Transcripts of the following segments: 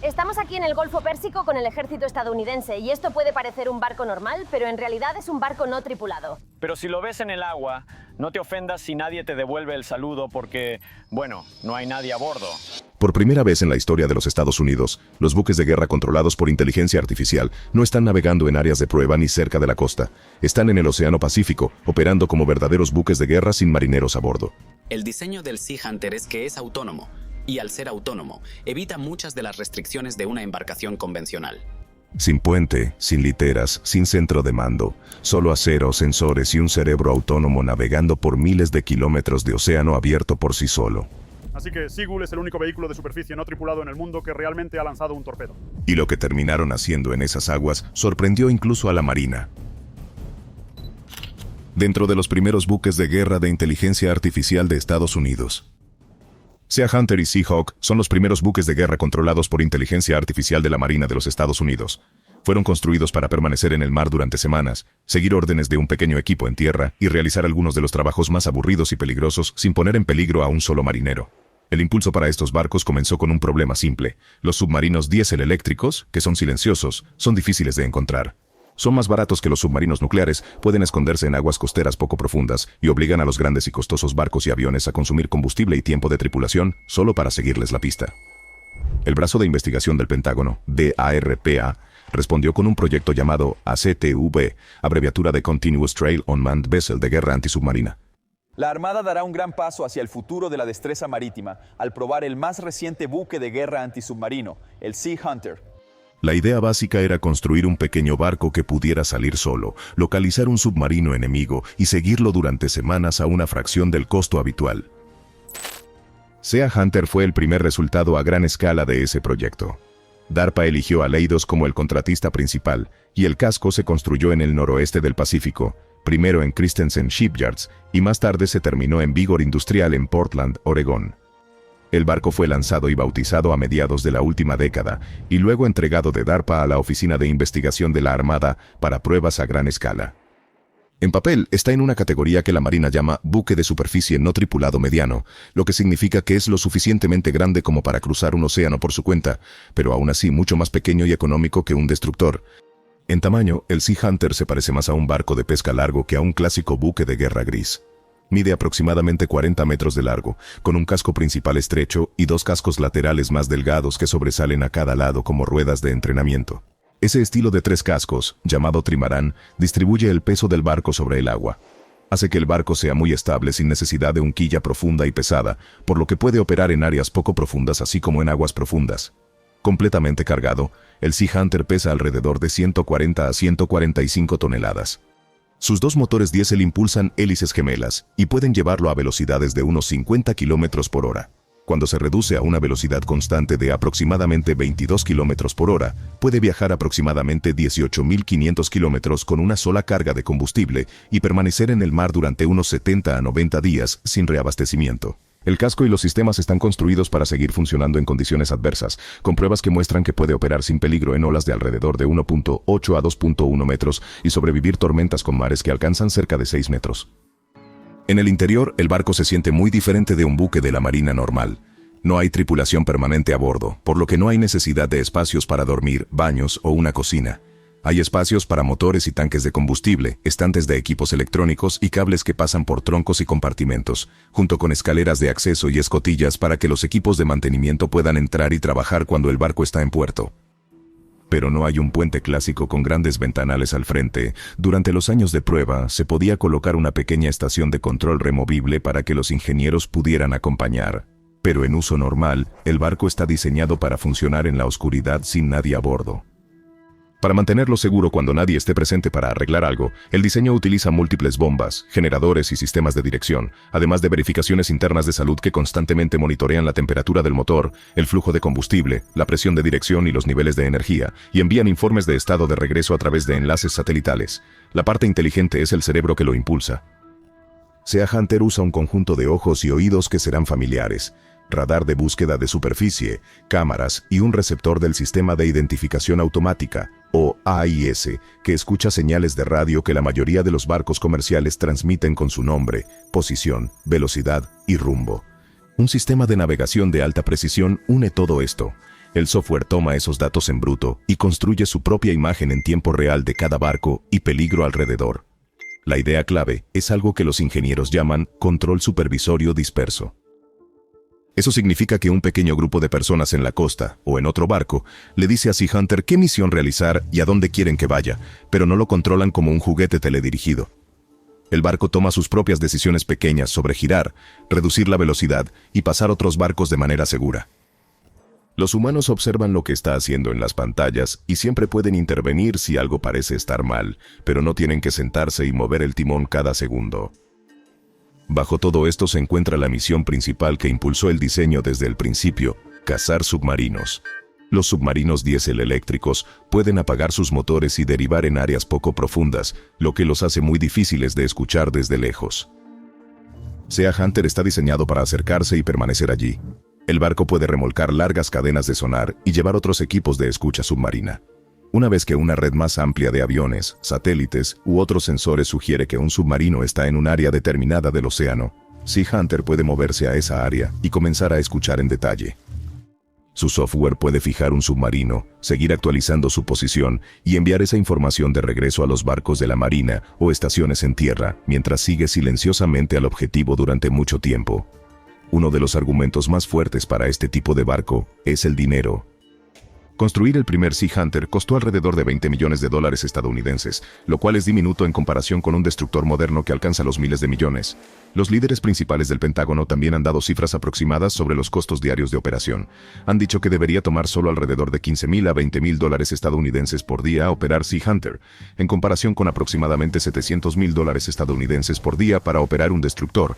Estamos aquí en el Golfo Pérsico con el ejército estadounidense y esto puede parecer un barco normal, pero en realidad es un barco no tripulado. Pero si lo ves en el agua, no te ofendas si nadie te devuelve el saludo porque, bueno, no hay nadie a bordo. Por primera vez en la historia de los Estados Unidos, los buques de guerra controlados por inteligencia artificial no están navegando en áreas de prueba ni cerca de la costa. Están en el Océano Pacífico, operando como verdaderos buques de guerra sin marineros a bordo. El diseño del Sea Hunter es que es autónomo, y al ser autónomo, evita muchas de las restricciones de una embarcación convencional. Sin puente, sin literas, sin centro de mando, solo acero, sensores y un cerebro autónomo navegando por miles de kilómetros de océano abierto por sí solo. Así que Seagull es el único vehículo de superficie no tripulado en el mundo que realmente ha lanzado un torpedo. Y lo que terminaron haciendo en esas aguas sorprendió incluso a la Marina. Dentro de los primeros buques de guerra de inteligencia artificial de Estados Unidos. Sea Hunter y Seahawk son los primeros buques de guerra controlados por inteligencia artificial de la Marina de los Estados Unidos. Fueron construidos para permanecer en el mar durante semanas, seguir órdenes de un pequeño equipo en tierra y realizar algunos de los trabajos más aburridos y peligrosos sin poner en peligro a un solo marinero. El impulso para estos barcos comenzó con un problema simple. Los submarinos diésel eléctricos, que son silenciosos, son difíciles de encontrar. Son más baratos que los submarinos nucleares, pueden esconderse en aguas costeras poco profundas y obligan a los grandes y costosos barcos y aviones a consumir combustible y tiempo de tripulación solo para seguirles la pista. El brazo de investigación del Pentágono, DARPA, respondió con un proyecto llamado ACTV, abreviatura de Continuous Trail Unmanned Vessel de guerra antisubmarina. La Armada dará un gran paso hacia el futuro de la destreza marítima al probar el más reciente buque de guerra antisubmarino, el Sea Hunter. La idea básica era construir un pequeño barco que pudiera salir solo, localizar un submarino enemigo y seguirlo durante semanas a una fracción del costo habitual. Sea Hunter fue el primer resultado a gran escala de ese proyecto. DARPA eligió a Leidos como el contratista principal, y el casco se construyó en el noroeste del Pacífico, primero en Christensen Shipyards, y más tarde se terminó en Vigor Industrial en Portland, Oregón. El barco fue lanzado y bautizado a mediados de la última década, y luego entregado de DARPA a la Oficina de Investigación de la Armada para pruebas a gran escala. En papel, está en una categoría que la Marina llama buque de superficie no tripulado mediano, lo que significa que es lo suficientemente grande como para cruzar un océano por su cuenta, pero aún así mucho más pequeño y económico que un destructor. En tamaño, el Sea Hunter se parece más a un barco de pesca largo que a un clásico buque de guerra gris. Mide aproximadamente 40 metros de largo, con un casco principal estrecho y dos cascos laterales más delgados que sobresalen a cada lado como ruedas de entrenamiento. Ese estilo de 3 cascos, llamado trimarán, distribuye el peso del barco sobre el agua. Hace que el barco sea muy estable sin necesidad de una quilla profunda y pesada, por lo que puede operar en áreas poco profundas así como en aguas profundas. Completamente cargado, el Sea Hunter pesa alrededor de 140 a 145 toneladas. Sus 2 motores diésel impulsan hélices gemelas y pueden llevarlo a velocidades de unos 50 km por hora. Cuando se reduce a una velocidad constante de aproximadamente 22 km por hora, puede viajar aproximadamente 18.500 km con una sola carga de combustible y permanecer en el mar durante unos 70 a 90 días sin reabastecimiento. El casco y los sistemas están construidos para seguir funcionando en condiciones adversas, con pruebas que muestran que puede operar sin peligro en olas de alrededor de 1.8 a 2.1 metros y sobrevivir tormentas con mares que alcanzan cerca de 6 metros. En el interior, el barco se siente muy diferente de un buque de la Marina normal. No hay tripulación permanente a bordo, por lo que no hay necesidad de espacios para dormir, baños o una cocina. Hay espacios para motores y tanques de combustible, estantes de equipos electrónicos y cables que pasan por troncos y compartimentos, junto con escaleras de acceso y escotillas para que los equipos de mantenimiento puedan entrar y trabajar cuando el barco está en puerto. Pero no hay un puente clásico con grandes ventanales al frente. Durante los años de prueba, se podía colocar una pequeña estación de control removible para que los ingenieros pudieran acompañar. Pero en uso normal, el barco está diseñado para funcionar en la oscuridad sin nadie a bordo. Para mantenerlo seguro cuando nadie esté presente para arreglar algo, el diseño utiliza múltiples bombas, generadores y sistemas de dirección, además de verificaciones internas de salud que constantemente monitorean la temperatura del motor, el flujo de combustible, la presión de dirección y los niveles de energía, y envían informes de estado de regreso a través de enlaces satelitales. La parte inteligente es el cerebro que lo impulsa. Sea Hunter usa un conjunto de ojos y oídos que serán familiares. Radar de búsqueda de superficie, cámaras y un receptor del Sistema de Identificación Automática, o AIS, que escucha señales de radio que la mayoría de los barcos comerciales transmiten con su nombre, posición, velocidad y rumbo. Un sistema de navegación de alta precisión une todo esto. El software toma esos datos en bruto y construye su propia imagen en tiempo real de cada barco y peligro alrededor. La idea clave es algo que los ingenieros llaman control supervisorio disperso. Eso significa que un pequeño grupo de personas en la costa o en otro barco le dice a Sea Hunter qué misión realizar y a dónde quieren que vaya, pero no lo controlan como un juguete teledirigido. El barco toma sus propias decisiones pequeñas sobre girar, reducir la velocidad y pasar otros barcos de manera segura. Los humanos observan lo que está haciendo en las pantallas y siempre pueden intervenir si algo parece estar mal, pero no tienen que sentarse y mover el timón cada segundo. Bajo todo esto se encuentra la misión principal que impulsó el diseño desde el principio: cazar submarinos. Los submarinos diésel eléctricos pueden apagar sus motores y derivar en áreas poco profundas, lo que los hace muy difíciles de escuchar desde lejos. Sea Hunter está diseñado para acercarse y permanecer allí. El barco puede remolcar largas cadenas de sonar y llevar otros equipos de escucha submarina. Una vez que una red más amplia de aviones, satélites u otros sensores sugiere que un submarino está en un área determinada del océano, Sea Hunter puede moverse a esa área y comenzar a escuchar en detalle. Su software puede fijar un submarino, seguir actualizando su posición y enviar esa información de regreso a los barcos de la marina o estaciones en tierra, mientras sigue silenciosamente al objetivo durante mucho tiempo. Uno de los argumentos más fuertes para este tipo de barco es el dinero. Construir el primer Sea Hunter costó alrededor de $20 millones estadounidenses, lo cual es diminuto en comparación con un destructor moderno que alcanza los miles de millones. Los líderes principales del Pentágono también han dado cifras aproximadas sobre los costos diarios de operación. Han dicho que debería tomar solo alrededor de $15,000 a $20,000 estadounidenses por día operar Sea Hunter, en comparación con aproximadamente $700,000 estadounidenses por día para operar un destructor.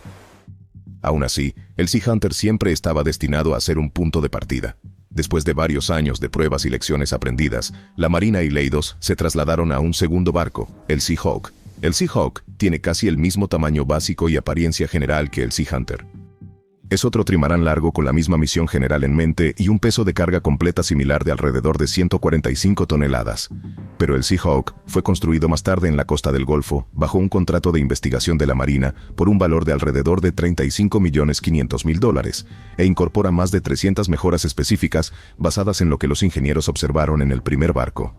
Aún así, el Sea Hunter siempre estaba destinado a ser un punto de partida. Después de varios años de pruebas y lecciones aprendidas, la Marina y Leidos se trasladaron a un segundo barco, el Sea Hawk. El Sea Hawk tiene casi el mismo tamaño básico y apariencia general que el Sea Hunter. Es otro trimarán largo con la misma misión general en mente y un peso de carga completa similar de alrededor de 145 toneladas. Pero el Sea Hawk fue construido más tarde en la costa del Golfo, bajo un contrato de investigación de la Marina, por un valor de alrededor de $35,500,000, e incorpora más de 300 mejoras específicas basadas en lo que los ingenieros observaron en el primer barco.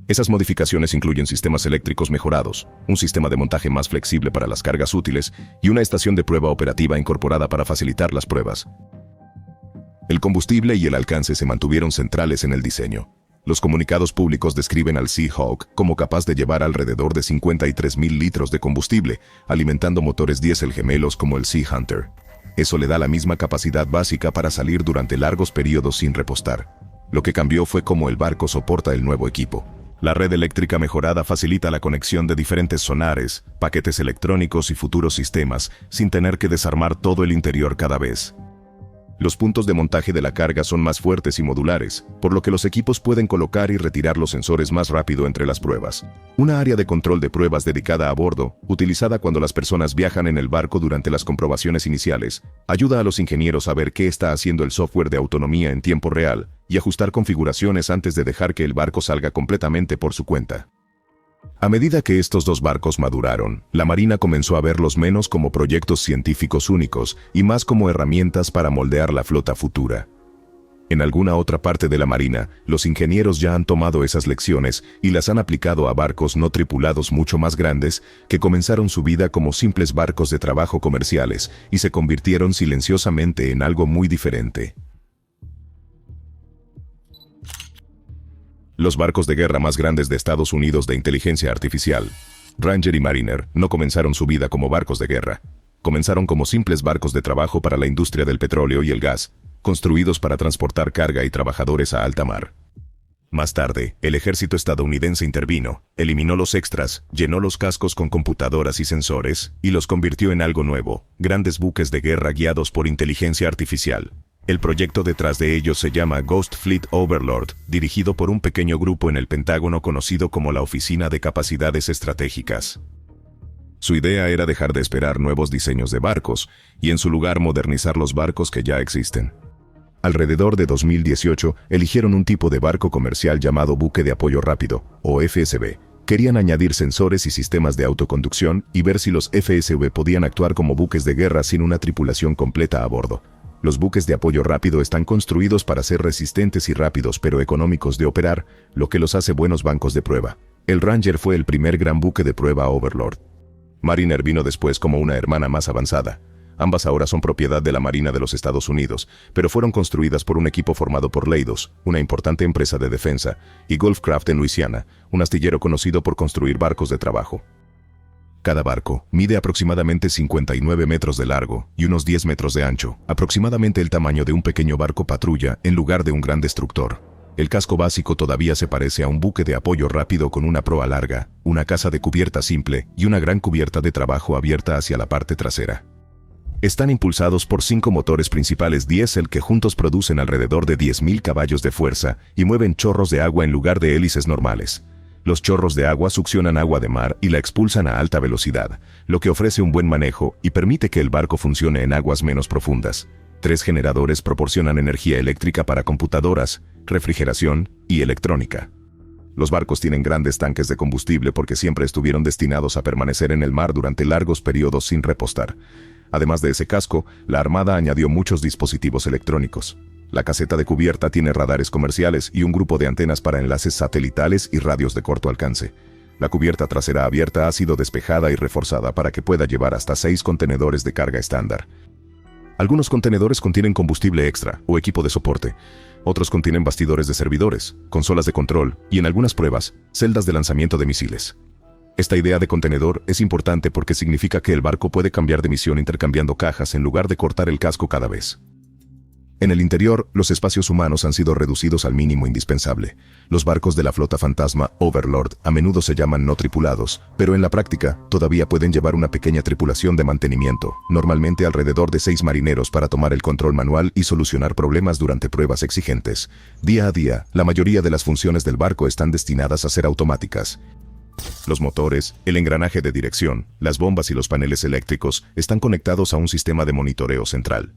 Esas modificaciones incluyen sistemas eléctricos mejorados, un sistema de montaje más flexible para las cargas útiles y una estación de prueba operativa incorporada para facilitar las pruebas. El combustible y el alcance se mantuvieron centrales en el diseño. Los comunicados públicos describen al Sea Hawk como capaz de llevar alrededor de 53,000 litros de combustible, alimentando motores diésel gemelos como el Sea Hunter. Eso le da la misma capacidad básica para salir durante largos periodos sin repostar. Lo que cambió fue cómo el barco soporta el nuevo equipo. La red eléctrica mejorada facilita la conexión de diferentes sonares, paquetes electrónicos y futuros sistemas, sin tener que desarmar todo el interior cada vez. Los puntos de montaje de la carga son más fuertes y modulares, por lo que los equipos pueden colocar y retirar los sensores más rápido entre las pruebas. Una área de control de pruebas dedicada a bordo, utilizada cuando las personas viajan en el barco durante las comprobaciones iniciales, ayuda a los ingenieros a ver qué está haciendo el software de autonomía en tiempo real y ajustar configuraciones antes de dejar que el barco salga completamente por su cuenta. A medida que estos dos barcos maduraron, la Marina comenzó a verlos menos como proyectos científicos únicos y más como herramientas para moldear la flota futura. En alguna otra parte de la Marina, los ingenieros ya han tomado esas lecciones y las han aplicado a barcos no tripulados mucho más grandes que comenzaron su vida como simples barcos de trabajo comerciales y se convirtieron silenciosamente en algo muy diferente. Los barcos de guerra más grandes de Estados Unidos de inteligencia artificial, Ranger y Mariner, no comenzaron su vida como barcos de guerra. Comenzaron como simples barcos de trabajo para la industria del petróleo y el gas, construidos para transportar carga y trabajadores a alta mar. Más tarde, el ejército estadounidense intervino, eliminó los extras, llenó los cascos con computadoras y sensores, y los convirtió en algo nuevo, grandes buques de guerra guiados por inteligencia artificial. El proyecto detrás de ellos se llama Ghost Fleet Overlord, dirigido por un pequeño grupo en el Pentágono conocido como la Oficina de Capacidades Estratégicas. Su idea era dejar de esperar nuevos diseños de barcos, y en su lugar modernizar los barcos que ya existen. Alrededor de 2018, eligieron un tipo de barco comercial llamado buque de apoyo rápido, o FSV. Querían añadir sensores y sistemas de autoconducción y ver si los FSV podían actuar como buques de guerra sin una tripulación completa a bordo. Los buques de apoyo rápido están construidos para ser resistentes y rápidos pero económicos de operar, lo que los hace buenos bancos de prueba. El Ranger fue el primer gran buque de prueba Overlord. Mariner vino después como una hermana más avanzada. Ambas ahora son propiedad de la Marina de los Estados Unidos, pero fueron construidas por un equipo formado por Leidos, una importante empresa de defensa, y Gulfcraft en Luisiana, un astillero conocido por construir barcos de trabajo. Cada barco mide aproximadamente 59 metros de largo y unos 10 metros de ancho, aproximadamente el tamaño de un pequeño barco patrulla en lugar de un gran destructor. El casco básico todavía se parece a un buque de apoyo rápido con una proa larga, una casa de cubierta simple y una gran cubierta de trabajo abierta hacia la parte trasera. Están impulsados por 5 motores principales diésel que juntos producen alrededor de 10.000 caballos de fuerza y mueven chorros de agua en lugar de hélices normales. Los chorros de agua succionan agua de mar y la expulsan a alta velocidad, lo que ofrece un buen manejo y permite que el barco funcione en aguas menos profundas. 3 generadores proporcionan energía eléctrica para computadoras, refrigeración y electrónica. Los barcos tienen grandes tanques de combustible porque siempre estuvieron destinados a permanecer en el mar durante largos periodos sin repostar. Además de ese casco, la Armada añadió muchos dispositivos electrónicos. La caseta de cubierta tiene radares comerciales y un grupo de antenas para enlaces satelitales y radios de corto alcance. La cubierta trasera abierta ha sido despejada y reforzada para que pueda llevar hasta 6 contenedores de carga estándar. Algunos contenedores contienen combustible extra o equipo de soporte. Otros contienen bastidores de servidores, consolas de control y, en algunas pruebas, celdas de lanzamiento de misiles. Esta idea de contenedor es importante porque significa que el barco puede cambiar de misión intercambiando cajas en lugar de cortar el casco cada vez. En el interior, los espacios humanos han sido reducidos al mínimo indispensable. Los barcos de la flota fantasma Overlord a menudo se llaman no tripulados, pero en la práctica todavía pueden llevar una pequeña tripulación de mantenimiento, normalmente alrededor de 6 marineros para tomar el control manual y solucionar problemas durante pruebas exigentes. Día a día, la mayoría de las funciones del barco están destinadas a ser automáticas. Los motores, el engranaje de dirección, las bombas y los paneles eléctricos están conectados a un sistema de monitoreo central.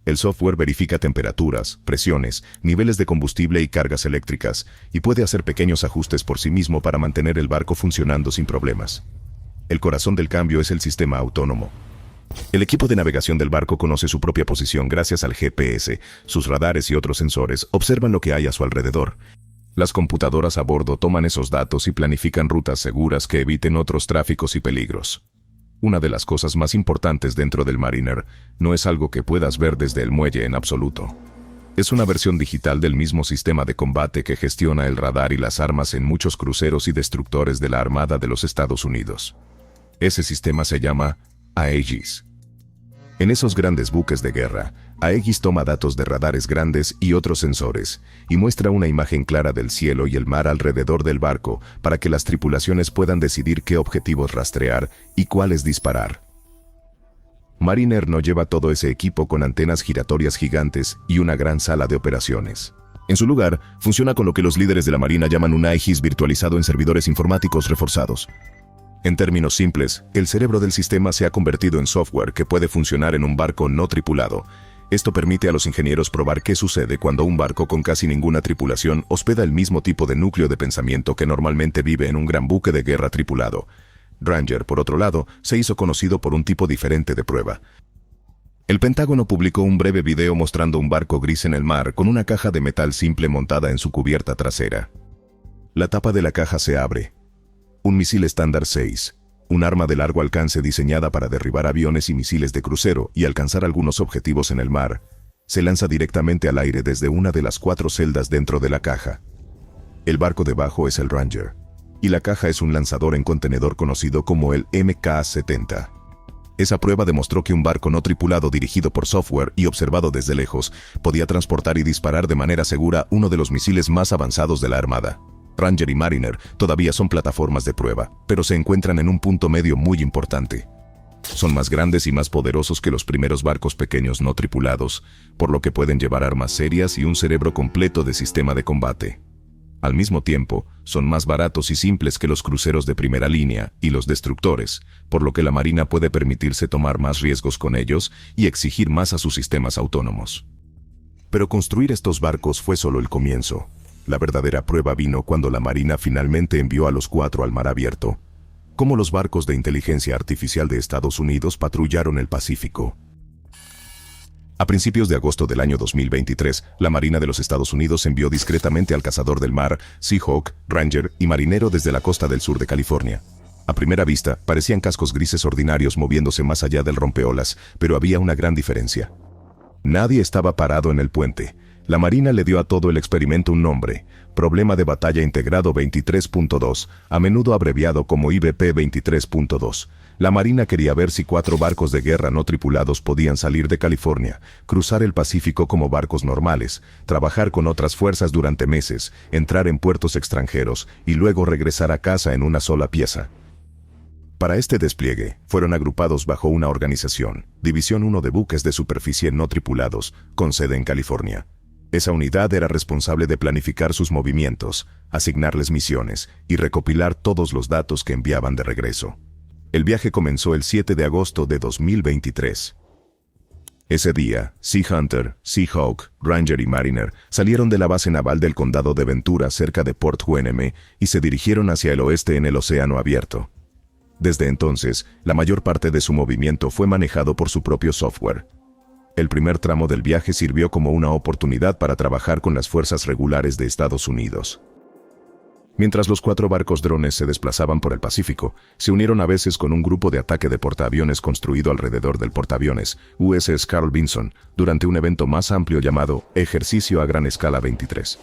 El software verifica temperaturas, presiones, niveles de combustible y cargas eléctricas, y puede hacer pequeños ajustes por sí mismo para mantener el barco funcionando sin problemas. El corazón del cambio es el sistema autónomo. El equipo de navegación del barco conoce su propia posición gracias al GPS. Sus radares y otros sensores observan lo que hay a su alrededor. Las computadoras a bordo toman esos datos y planifican rutas seguras que eviten otros tráficos y peligros. Una de las cosas más importantes dentro del Mariner no es algo que puedas ver desde el muelle en absoluto. Es una versión digital del mismo sistema de combate que gestiona el radar y las armas en muchos cruceros y destructores de la Armada de los Estados Unidos. Ese sistema se llama Aegis. En esos grandes buques de guerra, Aegis toma datos de radares grandes y otros sensores, y muestra una imagen clara del cielo y el mar alrededor del barco para que las tripulaciones puedan decidir qué objetivos rastrear y cuáles disparar. Mariner no lleva todo ese equipo con antenas giratorias gigantes y una gran sala de operaciones. En su lugar, funciona con lo que los líderes de la Marina llaman un Aegis virtualizado en servidores informáticos reforzados. En términos simples, el cerebro del sistema se ha convertido en software que puede funcionar en un barco no tripulado. Esto permite a los ingenieros probar qué sucede cuando un barco con casi ninguna tripulación hospeda el mismo tipo de núcleo de pensamiento que normalmente vive en un gran buque de guerra tripulado. Ranger, por otro lado, se hizo conocido por un tipo diferente de prueba. El Pentágono publicó un breve video mostrando un barco gris en el mar con una caja de metal simple montada en su cubierta trasera. La tapa de la caja se abre. Un misil estándar 6, un arma de largo alcance diseñada para derribar aviones y misiles de crucero y alcanzar algunos objetivos en el mar, se lanza directamente al aire desde una de las 4 celdas dentro de la caja. El barco debajo es el Ranger, y la caja es un lanzador en contenedor conocido como el MK-70. Esa prueba demostró que un barco no tripulado dirigido por software y observado desde lejos podía transportar y disparar de manera segura uno de los misiles más avanzados de la Armada. Ranger y Mariner todavía son plataformas de prueba, pero se encuentran en un punto medio muy importante. Son más grandes y más poderosos que los primeros barcos pequeños no tripulados, por lo que pueden llevar armas serias y un cerebro completo de sistema de combate. Al mismo tiempo, son más baratos y simples que los cruceros de primera línea y los destructores, por lo que la Marina puede permitirse tomar más riesgos con ellos y exigir más a sus sistemas autónomos. Pero construir estos barcos fue solo el comienzo. La verdadera prueba vino cuando la Marina finalmente envió a los 4 al mar abierto. Cómo los barcos de inteligencia artificial de Estados Unidos patrullaron el Pacífico. A principios de agosto del año 2023, la Marina de los Estados Unidos envió discretamente al cazador del mar, Seahawk, Ranger y marinero desde la costa del sur de California. A primera vista, parecían cascos grises ordinarios moviéndose más allá del rompeolas, pero había una gran diferencia. Nadie estaba parado en el puente. La Marina le dio a todo el experimento un nombre, Problema de Batalla Integrado 23.2, a menudo abreviado como IBP 23.2. La Marina quería ver si 4 barcos de guerra no tripulados podían salir de California, cruzar el Pacífico como barcos normales, trabajar con otras fuerzas durante meses, entrar en puertos extranjeros y luego regresar a casa en una sola pieza. Para este despliegue, fueron agrupados bajo una organización, División 1 de Buques de Superficie No Tripulados, con sede en California. Esa unidad era responsable de planificar sus movimientos, asignarles misiones y recopilar todos los datos que enviaban de regreso. El viaje comenzó el 7 de agosto de 2023. Ese día, Sea Hunter, Seahawk, Ranger y Mariner salieron de la base naval del condado de Ventura cerca de Port Hueneme y se dirigieron hacia el oeste en el océano abierto. Desde entonces, la mayor parte de su movimiento fue manejado por su propio software. El primer tramo del viaje sirvió como una oportunidad para trabajar con las fuerzas regulares de Estados Unidos. Mientras los 4 barcos drones se desplazaban por el Pacífico, se unieron a veces con un grupo de ataque de portaaviones construido alrededor del portaaviones USS Carl Vinson durante un evento más amplio llamado Ejercicio a Gran Escala 23.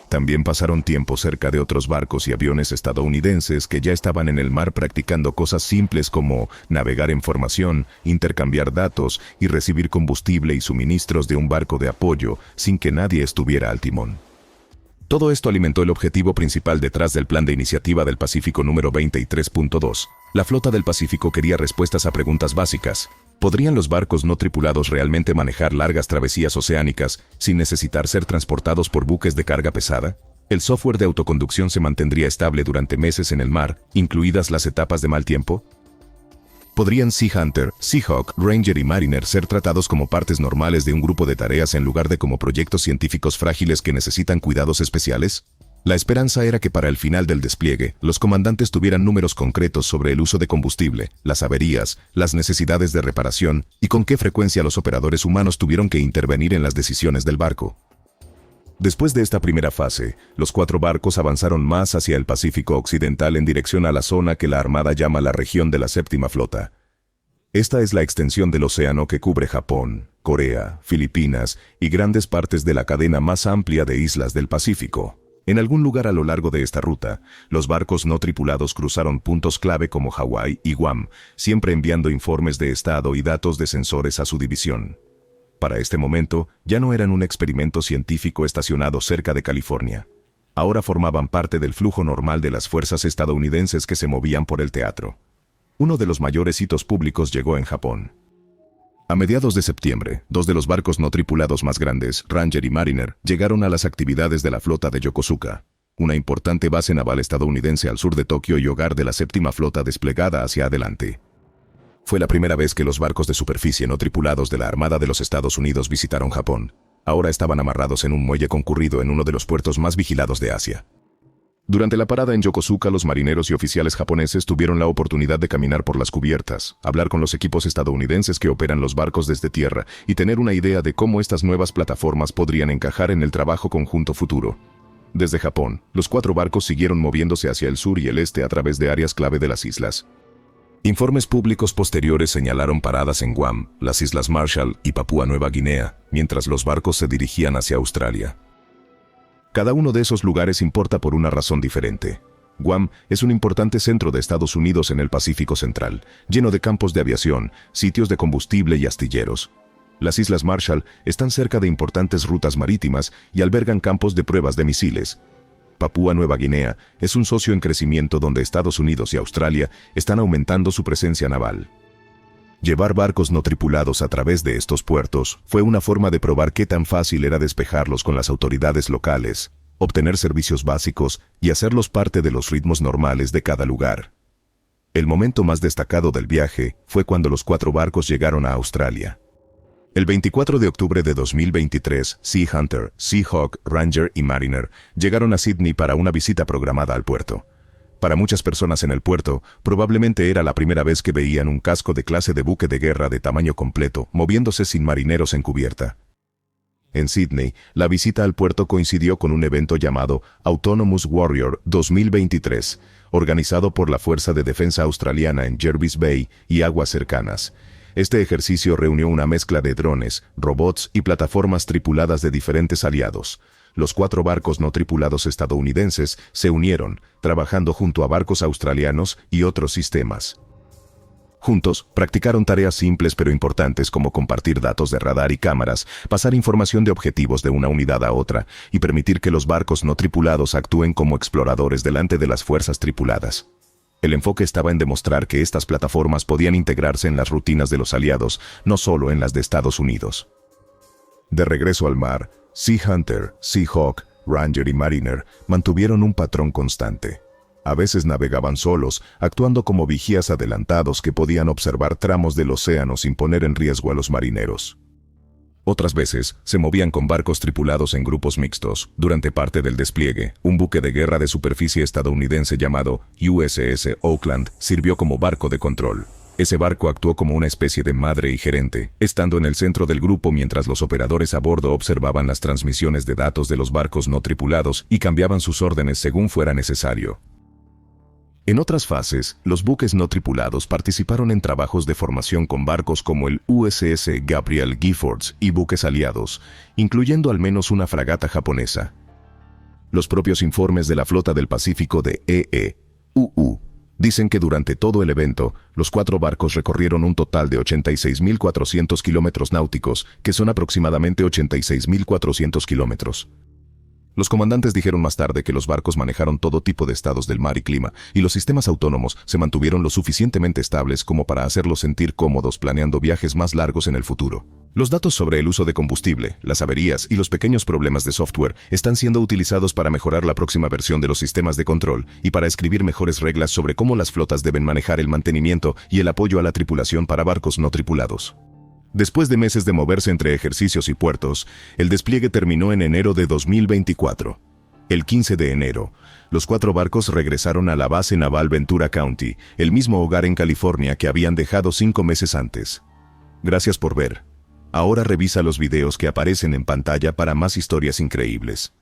También pasaron tiempo cerca de otros barcos y aviones estadounidenses que ya estaban en el mar practicando cosas simples como navegar en formación, intercambiar datos y recibir combustible y suministros de un barco de apoyo sin que nadie estuviera al timón. Todo esto alimentó el objetivo principal detrás del Plan de Iniciativa del Pacífico número 23.2. La flota del Pacífico quería respuestas a preguntas básicas. ¿Podrían los barcos no tripulados realmente manejar largas travesías oceánicas sin necesitar ser transportados por buques de carga pesada? ¿El software de autoconducción se mantendría estable durante meses en el mar, incluidas las etapas de mal tiempo? ¿Podrían Sea Hunter, Seahawk, Ranger y Mariner ser tratados como partes normales de un grupo de tareas en lugar de como proyectos científicos frágiles que necesitan cuidados especiales? La esperanza era que para el final del despliegue, los comandantes tuvieran números concretos sobre el uso de combustible, las averías, las necesidades de reparación y con qué frecuencia los operadores humanos tuvieron que intervenir en las decisiones del barco. Después de esta primera fase, los 4 barcos avanzaron más hacia el Pacífico Occidental en dirección a la zona que la Armada llama la región de la Séptima Flota. Esta es la extensión del océano que cubre Japón, Corea, Filipinas y grandes partes de la cadena más amplia de islas del Pacífico. En algún lugar a lo largo de esta ruta, los barcos no tripulados cruzaron puntos clave como Hawái y Guam, siempre enviando informes de estado y datos de sensores a su división. Para este momento, ya no eran un experimento científico estacionado cerca de California. Ahora formaban parte del flujo normal de las fuerzas estadounidenses que se movían por el teatro. Uno de los mayores hitos públicos llegó en Japón. A mediados de septiembre, 2 de los barcos no tripulados más grandes, Ranger y Mariner, llegaron a las actividades de la flota de Yokosuka, una importante base naval estadounidense al sur de Tokio y hogar de la séptima flota desplegada hacia adelante. Fue la primera vez que los barcos de superficie no tripulados de la Armada de los Estados Unidos visitaron Japón. Ahora estaban amarrados en un muelle concurrido en uno de los puertos más vigilados de Asia. Durante la parada en Yokosuka, los marineros y oficiales japoneses tuvieron la oportunidad de caminar por las cubiertas, hablar con los equipos estadounidenses que operan los barcos desde tierra y tener una idea de cómo estas nuevas plataformas podrían encajar en el trabajo conjunto futuro. Desde Japón, los 4 barcos siguieron moviéndose hacia el sur y el este a través de áreas clave de las islas. Informes públicos posteriores señalaron paradas en Guam, las Islas Marshall y Papúa Nueva Guinea, mientras los barcos se dirigían hacia Australia. Cada uno de esos lugares importa por una razón diferente. Guam es un importante centro de Estados Unidos en el Pacífico Central, lleno de campos de aviación, sitios de combustible y astilleros. Las Islas Marshall están cerca de importantes rutas marítimas y albergan campos de pruebas de misiles. Papúa Nueva Guinea es un socio en crecimiento donde Estados Unidos y Australia están aumentando su presencia naval. Llevar barcos no tripulados a través de estos puertos fue una forma de probar qué tan fácil era despejarlos con las autoridades locales, obtener servicios básicos y hacerlos parte de los ritmos normales de cada lugar. El momento más destacado del viaje fue cuando los 4 barcos llegaron a Australia. El 24 de octubre de 2023, Sea Hunter, Seahawk, Ranger y Mariner llegaron a Sydney para una visita programada al puerto. Para muchas personas en el puerto, probablemente era la primera vez que veían un casco de clase de buque de guerra de tamaño completo, moviéndose sin marineros en cubierta. En Sydney, la visita al puerto coincidió con un evento llamado Autonomous Warrior 2023, organizado por la Fuerza de Defensa Australiana en Jervis Bay y aguas cercanas. Este ejercicio reunió una mezcla de drones, robots y plataformas tripuladas de diferentes aliados. Los 4 barcos no tripulados estadounidenses se unieron, trabajando junto a barcos australianos y otros sistemas. Juntos, practicaron tareas simples pero importantes como compartir datos de radar y cámaras, pasar información de objetivos de una unidad a otra y permitir que los barcos no tripulados actúen como exploradores delante de las fuerzas tripuladas. El enfoque estaba en demostrar que estas plataformas podían integrarse en las rutinas de los aliados, no solo en las de Estados Unidos. De regreso al mar, Sea Hunter, Sea Hawk, Ranger y Mariner mantuvieron un patrón constante. A veces navegaban solos, actuando como vigías adelantados que podían observar tramos del océano sin poner en riesgo a los marineros. Otras veces, se movían con barcos tripulados en grupos mixtos. Durante parte del despliegue, un buque de guerra de superficie estadounidense llamado USS Oakland sirvió como barco de control. Ese barco actuó como una especie de madre y gerente, estando en el centro del grupo mientras los operadores a bordo observaban las transmisiones de datos de los barcos no tripulados y cambiaban sus órdenes según fuera necesario. En otras fases, los buques no tripulados participaron en trabajos de formación con barcos como el USS Gabriel Giffords y buques aliados, incluyendo al menos una fragata japonesa. Los propios informes de la Flota del Pacífico de EEUU dicen que durante todo el evento, los 4 barcos recorrieron un total de 86.400 kilómetros náuticos, que son aproximadamente 86.400 kilómetros. Los comandantes dijeron más tarde que los barcos manejaron todo tipo de estados del mar y clima, y los sistemas autónomos se mantuvieron lo suficientemente estables como para hacerlos sentir cómodos planeando viajes más largos en el futuro. Los datos sobre el uso de combustible, las averías y los pequeños problemas de software están siendo utilizados para mejorar la próxima versión de los sistemas de control y para escribir mejores reglas sobre cómo las flotas deben manejar el mantenimiento y el apoyo a la tripulación para barcos no tripulados. Después de meses de moverse entre ejercicios y puertos, el despliegue terminó en enero de 2024. El 15 de enero, los 4 barcos regresaron a la base naval Ventura County, el mismo hogar en California que habían dejado 5 meses antes. Gracias por ver. Ahora revisa los videos que aparecen en pantalla para más historias increíbles.